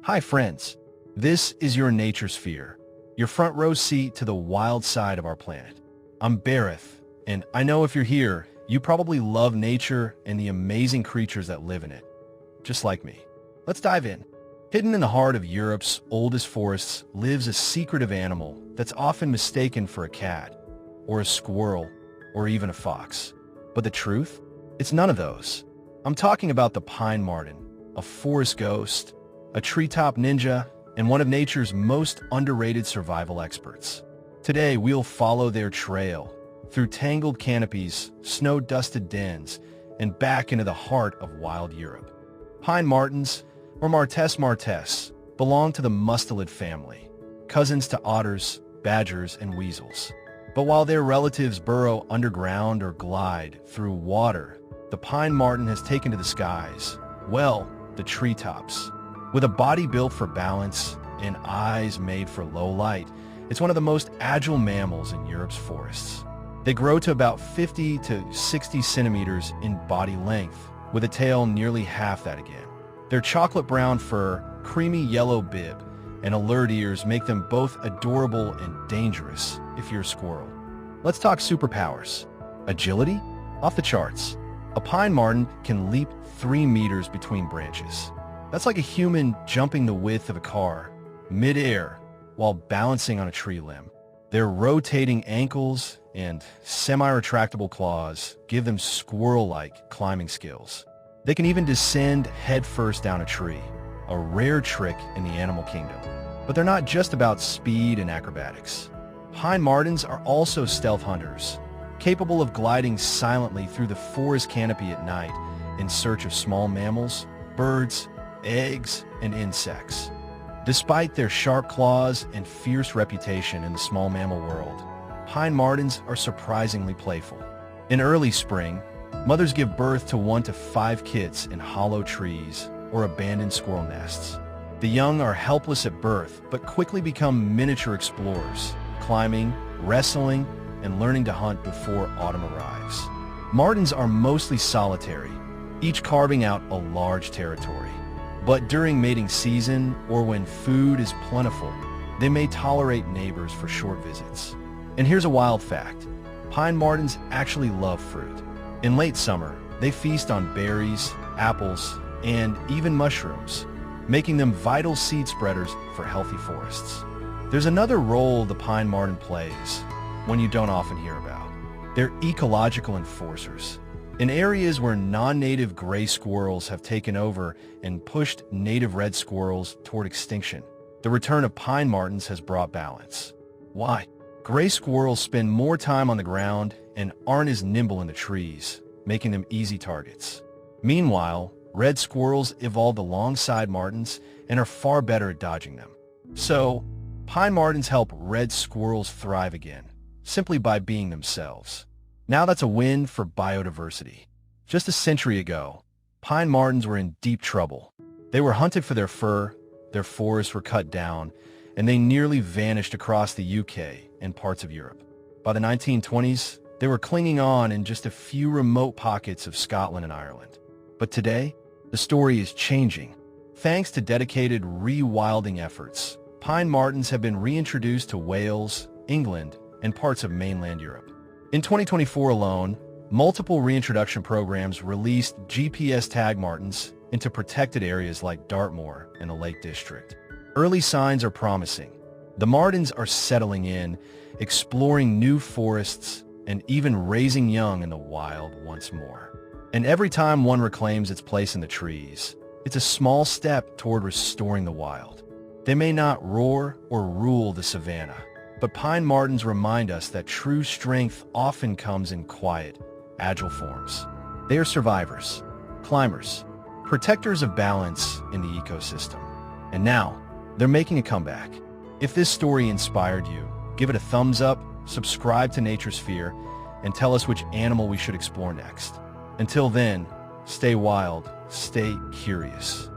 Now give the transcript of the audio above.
Hi friends, this is your NatureSphere, your front row seat to the wild side of our planet. I'm Bareth, and I know if you're here, you probably love nature and the amazing creatures that live in it, just like me. Let's dive in. Hidden in the heart of Europe's oldest forests lives a secretive animal that's often mistaken for a cat, or a squirrel, or even a fox. But the truth? It's none of those. I'm talking about the Pine Marten, a forest ghost, a treetop ninja, and one of nature's most underrated survival experts. Today, we'll follow their trail through tangled canopies, snow-dusted dens, and back into the heart of wild Europe. Pine Martens, or martens, belong to the mustelid family, cousins to otters, badgers, and weasels. But while their relatives burrow underground or glide through water, the Pine Marten has taken to the skies, well, the treetops. With a body built for balance and eyes made for low light, it's one of the most agile mammals in Europe's forests. They grow to about 50 to 60 centimeters in body length, with a tail nearly half that again. Their chocolate brown fur, creamy yellow bib, and alert ears make them both adorable and dangerous if you're a squirrel. Let's talk superpowers. Agility? Off the charts. A Pine Marten can leap 3 meters between branches. That's like a human jumping the width of a car, mid-air, while balancing on a tree limb. Their rotating ankles and semi-retractable claws give them squirrel-like climbing skills. They can even descend headfirst down a tree, a rare trick in the animal kingdom. But they're not just about speed and acrobatics. Pine Martens are also stealth hunters, capable of gliding silently through the forest canopy at night in search of small mammals, birds, eggs, and insects. Despite their sharp claws and fierce reputation in the small mammal world, Pine Martens are surprisingly playful. In early spring, mothers give birth to 1 to 5 kits in hollow trees or abandoned squirrel nests. The young are helpless at birth, but quickly become miniature explorers, climbing, wrestling, and learning to hunt before autumn arrives. Martens are mostly solitary, each carving out a large territory. But during mating season, or when food is plentiful, they may tolerate neighbors for short visits. And here's a wild fact. Pine Martens actually love fruit. In late summer, they feast on berries, apples, and even mushrooms, making them vital seed spreaders for healthy forests. There's another role the Pine Marten plays, one you don't often hear about. They're ecological enforcers. In areas where non-native gray squirrels have taken over and pushed native red squirrels toward extinction, the return of Pine Martens has brought balance. Why? Gray squirrels spend more time on the ground and aren't as nimble in the trees, making them easy targets. Meanwhile, red squirrels evolved alongside martens and are far better at dodging them. So, Pine Martens help red squirrels thrive again, simply by being themselves. Now that's a win for biodiversity. Just a century ago, Pine Martens were in deep trouble. They were hunted for their fur, their forests were cut down, and they nearly vanished across the UK and parts of Europe. By the 1920s, they were clinging on in just a few remote pockets of Scotland and Ireland. But today, the story is changing. Thanks to dedicated rewilding efforts, Pine Martens have been reintroduced to Wales, England, and parts of mainland Europe. In 2024 alone, multiple reintroduction programs released GPS tag martens into protected areas like Dartmoor and the Lake District. Early signs are promising. The martens are settling in, exploring new forests, and even raising young in the wild once more. And every time one reclaims its place in the trees, it's a small step toward restoring the wild. They may not roar or rule the savanna, but Pine Martens remind us that true strength often comes in quiet, agile forms. They are survivors, climbers, protectors of balance in the ecosystem. And now, they're making a comeback. If this story inspired you, give it a thumbs up, subscribe to NatureSphere, and tell us which animal we should explore next. Until then, stay wild, stay curious.